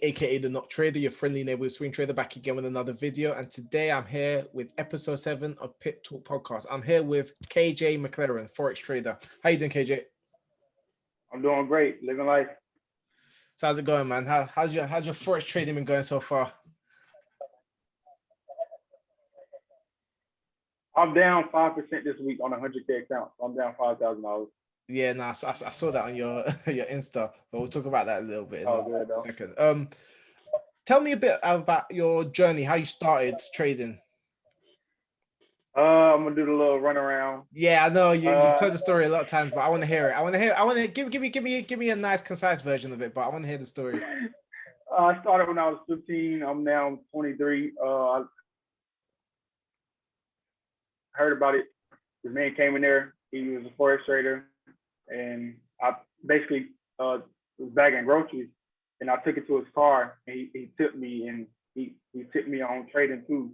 aka the Not Trader, your friendly neighborhood swing trader, back again with another video. And today I'm here with episode 7 of Pip Talk Podcast. I'm here with KJ Mclaurin, Forex trader. How you doing, KJ? I'm doing great, living life. So how's it going, man? How's your Forex trading been going so far? I'm down 5% this week on a 100K account. So I'm down $5,000. Yeah, I saw that on your your Insta, but we'll talk about that a little bit in a second. Tell me a bit about your journey, how you started trading. I'm gonna do the little run around. Yeah, I know you told the story a lot of times, but I want to hear it. I want to give me a nice, concise version of it, but I want to hear the story. I started when I was 15. I'm now 23. I heard about it. This man came in there. He was a forex trader, and I basically was bagging groceries, and I took it to his car, and he tipped me, and he tipped me on trading too.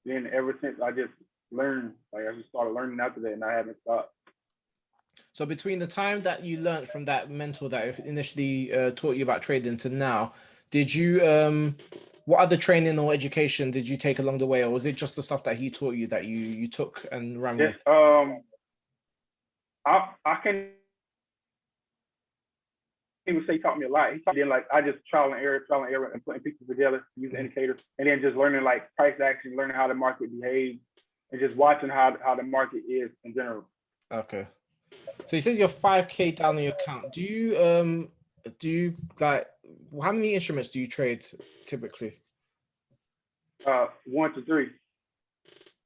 Then ever since I just learned, like I just started learning after that, and I haven't stopped. So between the time that you learned from that mentor that initially taught you about trading to now, did you what other training or education did you take along the way, or was it just the stuff that he taught you that you took and ran with? I can even say he taught me a lot. He taught me like I just trial and error, and putting pieces together, using indicators, and then just learning like price action, learning how the market behaves, and just watching how the market is in general. Okay. So you said you're 5K down on your account. Do you like, how many instruments do you trade typically? 1 to 3.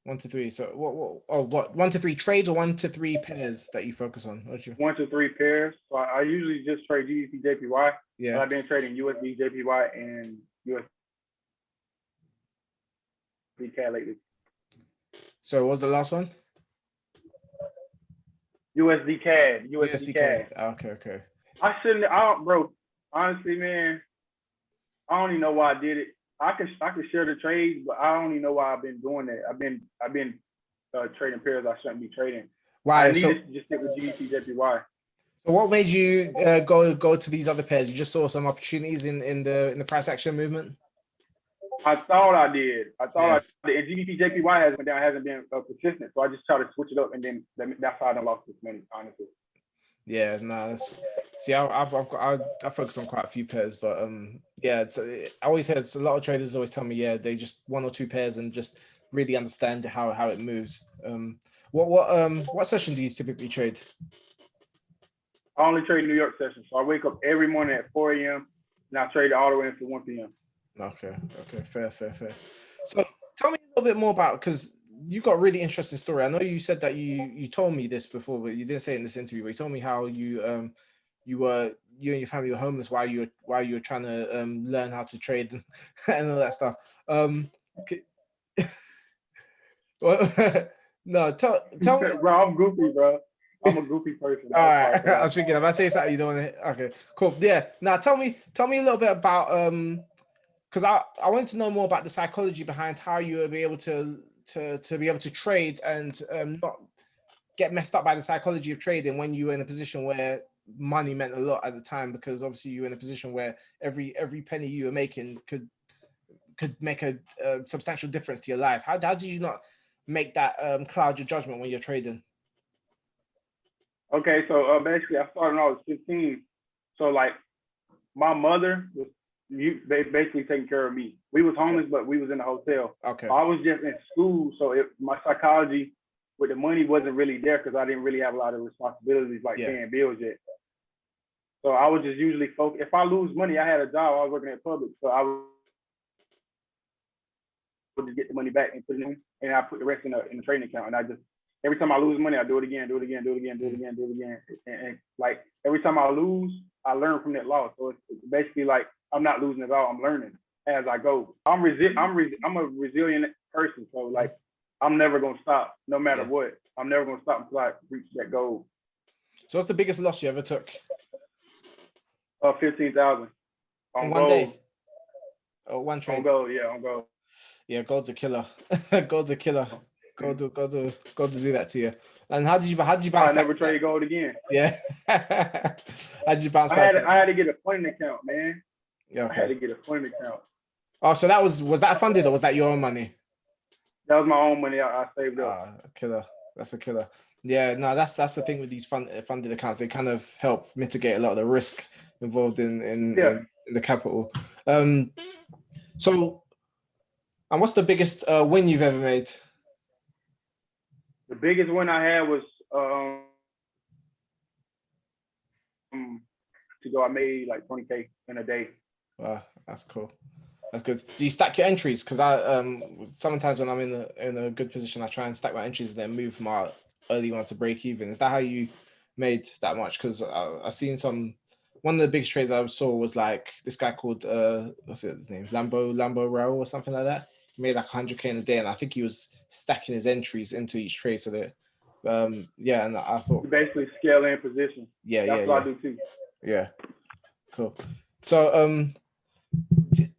1 to 3. So what 1 to 3 trades or 1 to 3 pairs that you focus on? 1 to 3 pairs. So I usually just trade GBPJPY. Yeah. But I've been trading USDJPY and USD lately. So what was the last one? USD CAD. Okay. Bro, honestly, man, I don't even know why I did it. I can share the trades, but I don't even know why I've been doing that. I've been trading pairs I shouldn't be trading. Why? I need to just stick with GBPJPY. So what made you go to these other pairs? You just saw some opportunities in the price action movement? I thought I did. And GBPJPY hasn't been consistent. So I just try to switch it up, and then that's how I lost this money, honestly. Yeah, no. See, I focus on quite a few pairs, but yeah. I always heard a lot of traders always tell me, yeah, they just 1 or 2 pairs and just really understand how it moves. What session do you typically trade? I only trade New York sessions, so I wake up every morning at 4 a.m. and I trade all the way until 1 p.m. Okay, fair. So tell me a little bit more about, because you got a really interesting story. I know you said that you told me this before, but you didn't say it in this interview. But you told me how you and your family were homeless while you were trying to learn how to trade and all that stuff. No, tell me. Bro, I'm goofy, bro. I'm a goofy person. All right, I was thinking if I say something you don't want to. Okay, cool. Yeah. Now tell me a little bit about because I wanted to know more about the psychology behind how you would be able to be able to trade and not get messed up by the psychology of trading when you were in a position where money meant a lot at the time, because obviously you were in a position where every penny you were making could make a substantial difference to your life. How did you not make that cloud your judgment when you're trading? Okay, so basically I started when I was 15. So like my mother was basically taking care of me. We was homeless, but we was in a hotel. Okay. I was just in school, so my psychology with the money wasn't really there because I didn't really have a lot of responsibilities like paying bills yet. So I was just usually focused. If I lose money, I had a job. I was working at Publix, so I would just get the money back and put it in, and I put the rest in the trading account. And I just every time I lose money, I do it again. And like every time I lose, I learn from that loss. So it's basically like I'm not losing at all. I'm learning as I go. I'm a resilient person. So like I'm never gonna stop no matter what. I'm never gonna stop until I reach that goal. So what's the biggest loss you ever took? 15,000 on one day. Oh, one trade. On gold, yeah, on gold. Yeah, gold's a killer. Gold's a killer. Go do that to you. And how did you bounce back? I never trade gold again. Yeah. How'd you bounce back? I had to get a coin account, man. Yeah, I had to okay. get a funding account. Oh, so that was that funded or was that your own money? That was my own money I saved up. Killer. That's a killer. Yeah, no, that's the thing with these funded accounts. They kind of help mitigate a lot of the risk involved in the capital. So, and what's the biggest win you've ever made? The biggest win I had was to go. I made like 20K in a day. Wow, that's cool. That's good. Do you stack your entries? Because I sometimes when I'm in a good position, I try and stack my entries and then move my early ones to break even. Is that how you made that much? Because I've seen one of the biggest trades I saw was like this guy called what's his name, Lambo Rao or something like that. He made like 100K in a day, and I think he was stacking his entries into each trade so that yeah. And I thought You basically scale in position. That's what I do too. Yeah, cool. So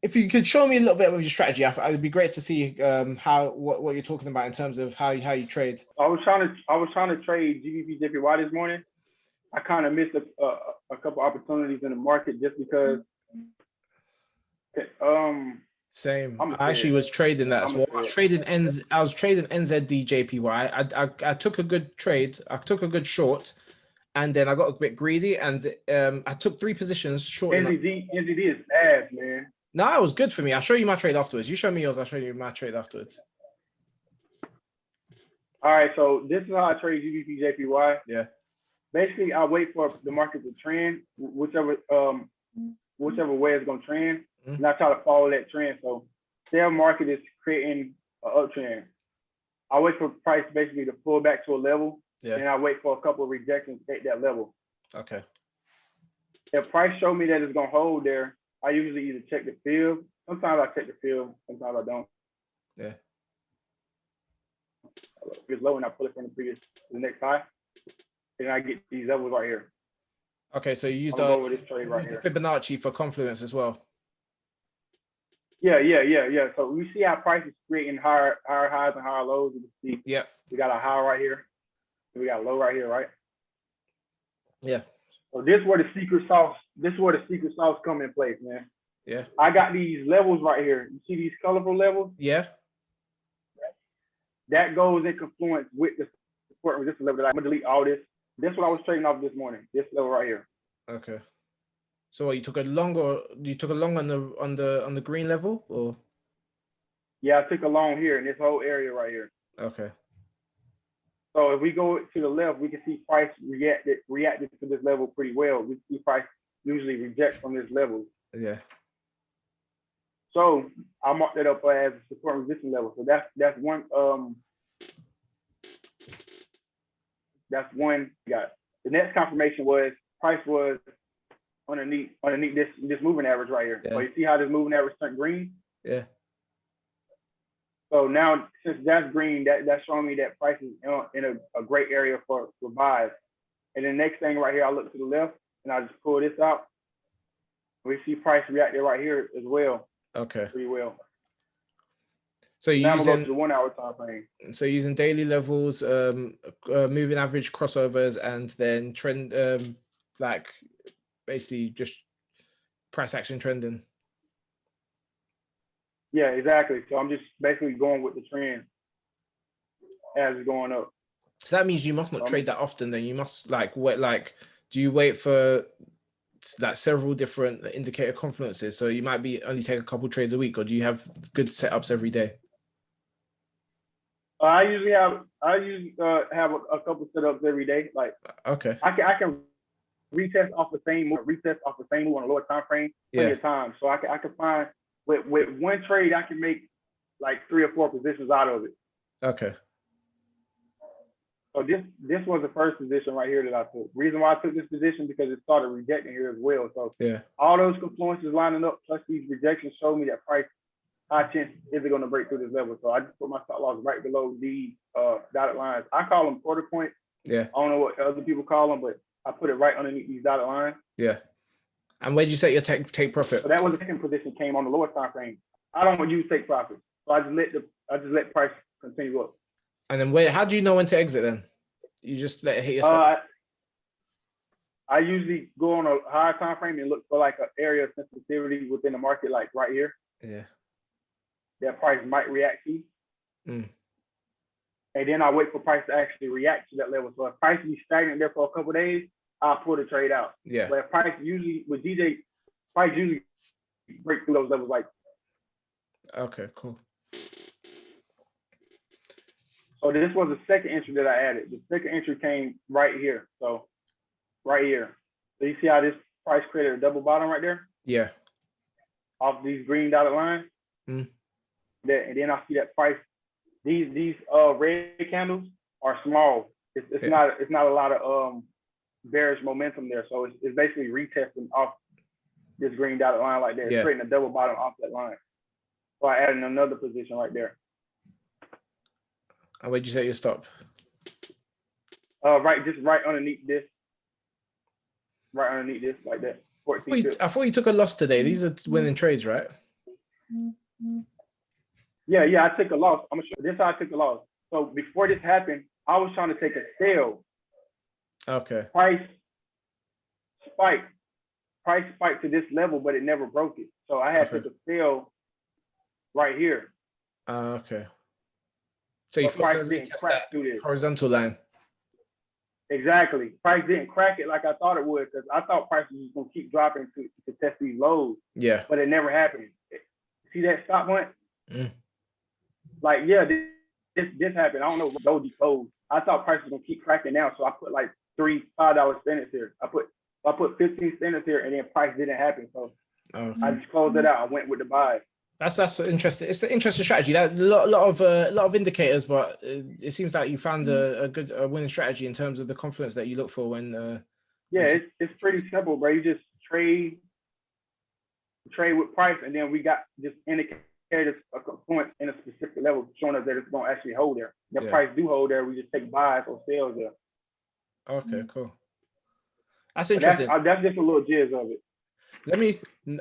if you could show me a little bit of your strategy, it'd be great to see what you're talking about in terms of how you trade. I was trying to trade GBPJPY this morning. I kind of missed a couple opportunities in the market just because. Same. I actually was trading that as well. I was trading NZD JPY. I took a good trade. I took a good short, and then I got a bit greedy, and I took 3 positions short. NZD is ass, man. No, it was good for me. I'll show you my trade afterwards. You show me yours. I'll show you my trade afterwards. All right, so this is how I trade GBPJPY. Yeah. Basically, I wait for the market to trend, whichever way it's gonna trend, and I try to follow that trend. So, their market is creating an uptrend. I wait for price basically to pull back to a level, and I wait for a couple of rejections at that level. Okay. If price show me that it's gonna hold there, I usually either check the field. Sometimes I check the field, sometimes I don't. Yeah. If it's low and I pull it from the next high, then I get these levels right here. Okay, so you use this trade right here. Fibonacci for confluence as well. Yeah. So we see how price is creating higher highs and higher lows. You can see. We got a high right here. We got a low right here, right? Yeah. So this is where the secret sauce come in place, man. Yeah. I got these levels right here. You see these colorful levels? Yeah. That goes in confluence with the support resistance level. I'm gonna delete all this. This is what I was trading off this morning. This level right here. Okay. So you took a long on the green level, or? Yeah, I took a long here in this whole area right here. Okay. So if we go to the left, we can see price reacted to this level pretty well. We see price usually reject from this level. Yeah. So I marked that up as a support and resistance level. So that's one. That's one. Got the next confirmation was price was underneath this moving average right here. Yeah. So you see how this moving average turned green? Yeah. So now since that's green, that's showing me that price is in a great area for buys. And the next thing right here, I look to the left and I just pull this out. We see price reacted right here as well. Okay. Pretty well. So you're using go to the 1 hour time frame. So using daily levels, moving average crossovers, and then trend, like basically just price action trending. Yeah, exactly. So I'm just basically going with the trend as it's going up. So that means you must not trade that often. Then you must wait. Do you wait for like several different indicator confluences? So you might be only take a couple trades a week, or do you have good setups every day? I usually have a couple setups every day. Like okay, I can retest off the same move on a lower time frame plenty of times. So I can find with one trade I can make like 3 or 4 positions out of it. Okay. So this was the first position right here that I took. Reason why I took this position because it started rejecting here as well. So all those confluences lining up plus these rejections show me that price high chance is it going to break through this level. So I just put my stop loss right below these dotted lines. I call them quarter points. Yeah. I don't know what other people call them, but I put it right underneath these dotted lines. Yeah. And where did you set your take profit? So that was the second position came on the lower time frame. I don't use take profit. So I just let price continue up. And then how do you know when to exit then? You just let it hit your stop? I usually go on a higher time frame and look for like an area of sensitivity within the market, like right here. Yeah. That price might react to. Mm. And then I wait for price to actually react to that level. So if price be stagnant there for a couple of days, I'll pull the trade out. Yeah. But if price usually with DJ, price usually break through those levels like. Okay, cool. So this was the second entry that I added. The second entry came right here. So right here. So you see how this price created a double bottom right there? Yeah. Off these green dotted lines. Mm. And then I see that price. These red candles are small. It's not a lot of bearish momentum there. So it's basically retesting off this green dotted line like that. It's creating a double bottom off that line. So I added another position right there. And where'd you set your stop? Just right underneath this. Right underneath this, like that. I thought you took a loss today. These are winning trades, right? Yeah, I took a loss. I'm sure this is how I took a loss. So before this happened, I was trying to take a sell. Okay. Price spiked to this level, but it never broke it. So I had to take a sell right here. Okay. So you price didn't crack through this horizontal line. Exactly. Price didn't crack it like I thought it would, because I thought prices was gonna keep dropping to test these lows. Yeah. But it never happened. See that stop point? Mm. Like, yeah, this happened. I don't know what gold decode. I thought prices was gonna keep cracking down, so I put like $3-5 standards here. I put 15 standards here, and then price didn't happen. So I just closed it out. I went with the buy. That's interesting. It's the interesting strategy. That a lot of indicators, but it seems like you found a good winning strategy in terms of the confidence that you look for when. It's pretty simple, bro. You just trade with price, and then we got just indicators of points in a specific level showing us that it's gonna actually hold there. The price do hold there. We just take buys or sales there. Okay, cool. That's interesting. That's just a little jizz of it.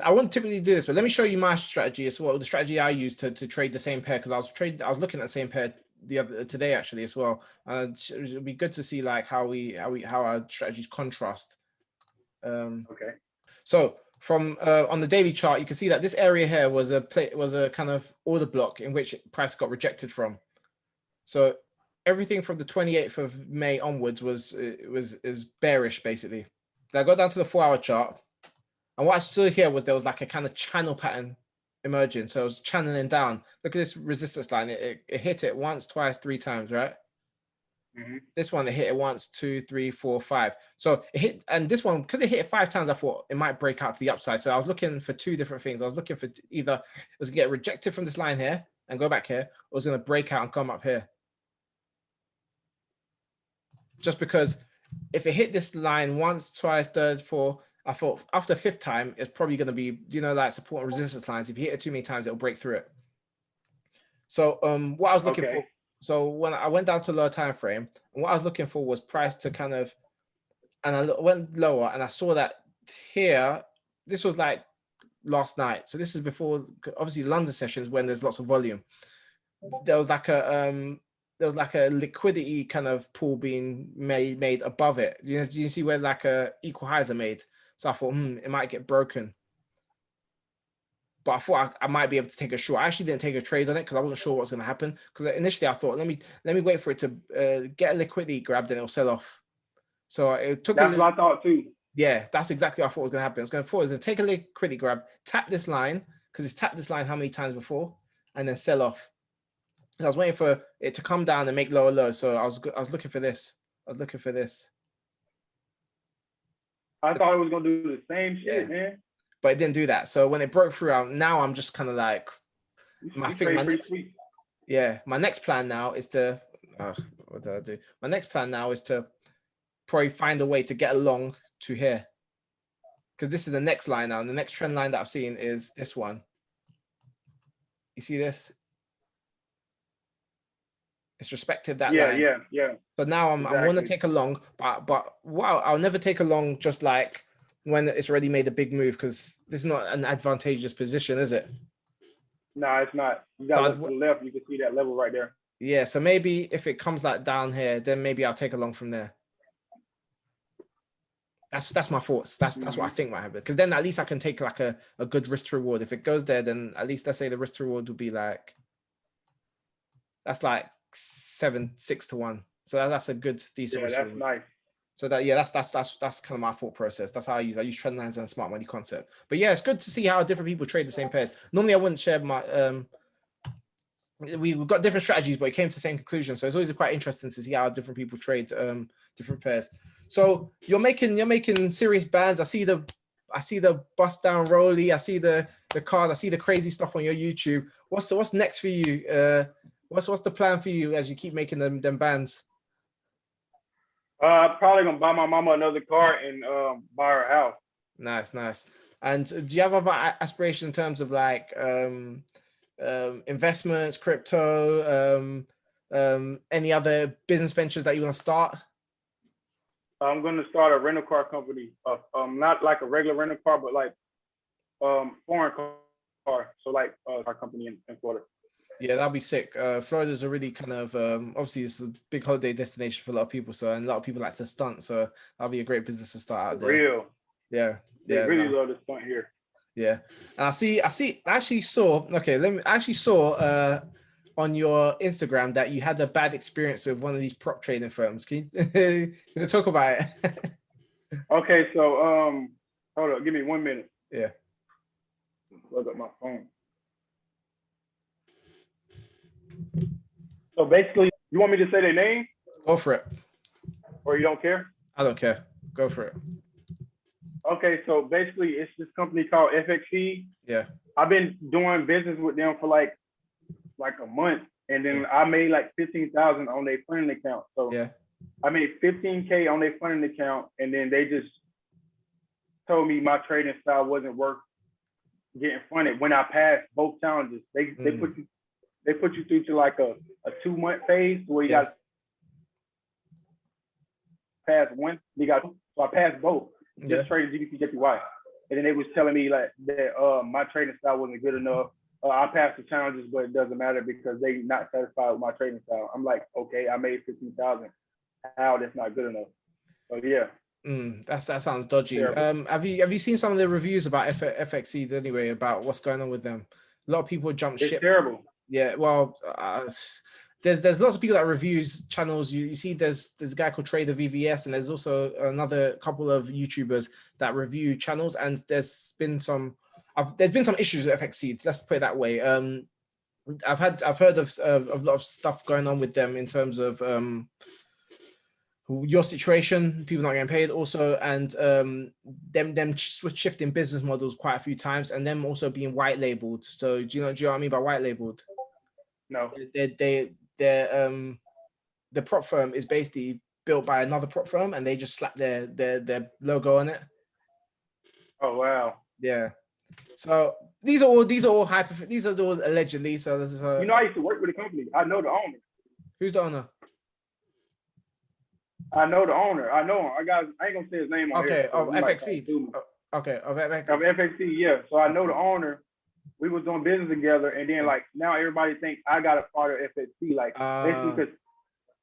I wouldn't typically do this, but let me show you my strategy as well. The strategy I use to trade the same pair, because I was looking at the same pair today actually as well. It would be good to see like how our strategies contrast. Okay. So from on the daily chart, you can see that this area here was a kind of order block in which price got rejected from. So everything from the 28th of May onwards is bearish basically. Now I got down to the 4-hour chart. And what I saw here was there was like a kind of channel pattern emerging. So it was channeling down. Look at this resistance line. It hit it once, twice, 3 times, right? Mm-hmm. This one, it hit it once, 2, 3, 4, 5. So it hit, and this one, because it hit it 5 times, I thought it might break out to the upside. So I was looking for 2 different things. I was looking for either it was going to get rejected from this line here and go back here, or it was going to break out and come up here. Just because if it hit this line once, twice, 3rd, 4th, I thought after 5th time, it's probably going to be, like support and resistance lines. If you hit it too many times, it'll break through it. So what I was looking for, so when I went down to lower time frame, what I was looking for was price to kind of, and I went lower and I saw that here, this was like last night. So this is before, obviously London sessions when there's lots of volume. There was like a liquidity kind of pool being made above it. Do you see where like a equal highs are made? So I thought, it might get broken. But I thought I might be able to take a short. I actually didn't take a trade on it because I wasn't sure what was going to happen. Because initially I thought, let me wait for it to get a liquidity grab, then it'll sell off. So it took. That's what I thought too. Yeah, that's exactly what I thought was going to happen. It was going to take a liquidity grab, tap this line because it's tapped this line how many times before, and then sell off. So I was waiting for it to come down and make lower lows. So I was looking for this. I was looking for this. I thought it was gonna do the same shit, man. But it didn't do that. So when it broke through, now I'm just kind of like, my next plan now is to, what did I do? My next plan now is to probably find a way to get along to here. Because this is the next line now. And the next trend line that I've seen is this one. You see this? It's respected that line. Yeah. So now I want to take a long, but wow, I'll never take a long just like when it's already made a big move, because this is not an advantageous position, is it? No, it's not. You got to look to the left. You can see that level right there. Yeah, so maybe if it comes like down here, then maybe I'll take a long from there. That's my thoughts. That's what I think might happen. Because then at least I can take like a good risk to reward. If it goes there, then at least let's say the risk to reward would be like that's like 6-1. So that's a good decent risk that's reward. nice. So that's kind of my thought process. That's how I use trend lines and smart money concept. But yeah, it's good to see how different people trade the same pairs. Normally I wouldn't share my we've got different strategies, but it came to the same conclusion. So it's always quite interesting to see how different people trade different pairs. So you're making serious bands. I see the bust down rolly. I see the cars. I see the crazy stuff on your YouTube. What's next for you? What's the plan for you as you keep making them bands? Probably gonna buy my mama another car and buy her a house. Nice. And do you have other aspirations in terms of like investments, crypto, any other business ventures that you want to start? I'm gonna start a rental car company. Not like a regular rental car, but like foreign car. So like our company in Florida. Yeah, that'll be sick. Florida's a really kind of obviously it's a big holiday destination for a lot of people. So and a lot of people like to stunt. So that'll be a great business to start out there. Real. Yeah. They really love to stunt here. Yeah. And I actually saw on your Instagram that you had a bad experience with one of these prop trading firms. Can you talk about it? Okay, so hold on, give me 1 minute. Yeah. Look up my phone. So basically, you want me to say their name? Go for it. Or you don't care? I don't care. Go for it. Okay, so basically, it's this company called FXSeed. Yeah. I've been doing business with them for like a month, and then I made like 15,000 on their funding account. So yeah, I made 15K on their funding account, and then they just told me my trading style wasn't worth getting funded when I passed both challenges. They put you through to like a 2-month phase where you got pass one. So I passed both. Just traded GBPJPY, and then they was telling me like that my trading style wasn't good enough. I passed the challenges, but it doesn't matter because they not satisfied with my trading style. I'm like, okay, I made 15,000. How that's not good enough? So yeah. That sounds dodgy. Terrible. Have you seen some of the reviews about FXSeed anyway about what's going on with them? A lot of people jump ship. It's terrible. Yeah, well, there's lots of people that reviews channels. You see, there's a guy called Trader VVS, and there's also another couple of YouTubers that review channels. And there's been some issues with FXSeed. Let's put it that way. I've heard of a lot of stuff going on with them in terms of your situation, people not getting paid, also, and them shifting business models quite a few times, and them also being white labeled. So do you know what I mean by white labeled? No. The prop firm is basically built by another prop firm, and they just slap their logo on it. Oh wow. Yeah. So these are all these are all allegedly. So you know, I used to work with a company. I know the owner. Who's the owner? I know the owner. I know him. I ain't gonna say his name on here. Okay, of FXSeed. Okay, of FXSeed, yeah. So I know the owner. We was doing business together, and then like now everybody thinks I got a part of FXSeed, like basically because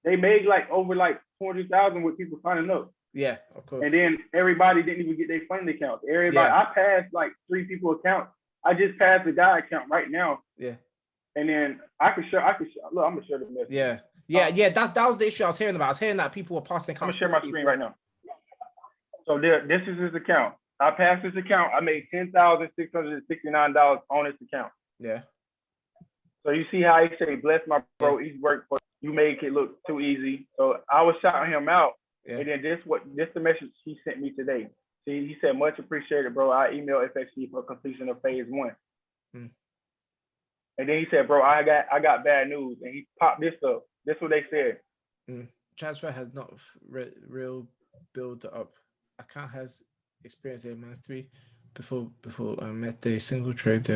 they made like over like 200,000 with people signing up. Yeah, of course. And then everybody didn't even get their funding account. Everybody, I passed like 3 people accounts. I just passed the guy account right now. Yeah. And then I could look. I'm gonna share the message. Yeah. That was the issue I was hearing about. I was hearing that people were passing accounts. I'm gonna share my screen right now. So this is his account. I passed this account. I made $10,669 on this account. Yeah. So you see how he say, "Bless my bro, he's worked for you, make it look too easy." So I was shouting him out, and then this the message he sent me today. See, he said, "Much appreciated, bro. I emailed FXSeed for completion of phase 1." And then he said, "Bro, I got bad news," and he popped this up. This is what they said. Transfer has not real build up. Account has experience a mastery before I met the single trade.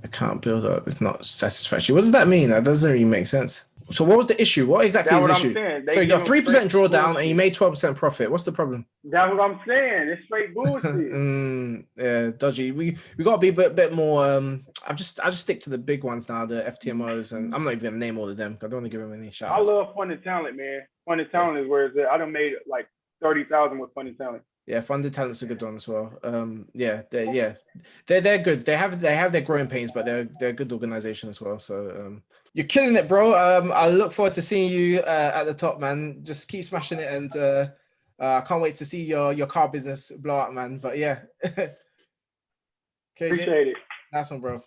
Account build up is not satisfactory. What does that mean? That doesn't really make sense. So what was the issue? What exactly is the issue? So you got 3% drawdown and you made 12% profit. What's the problem? That's what I'm saying. It's straight bullshit. Yeah, dodgy. We got to be a bit more. I just stick to the big ones now, the FTMOs, and I'm not even gonna name all of them. I don't want to give them any shout outs. I love Fun and Talent, man. Fun and Talent is where it's at. I done made like 30,000 with Funded Talent. Yeah, Funded Talent's a good one as well. They're good. They have their growing pains, but they're a good organization as well. So you're killing it, bro. I look forward to seeing you at the top, man. Just keep smashing it, and I can't wait to see your car business blow up, man. But yeah, KJ, Appreciate it. nice one, bro.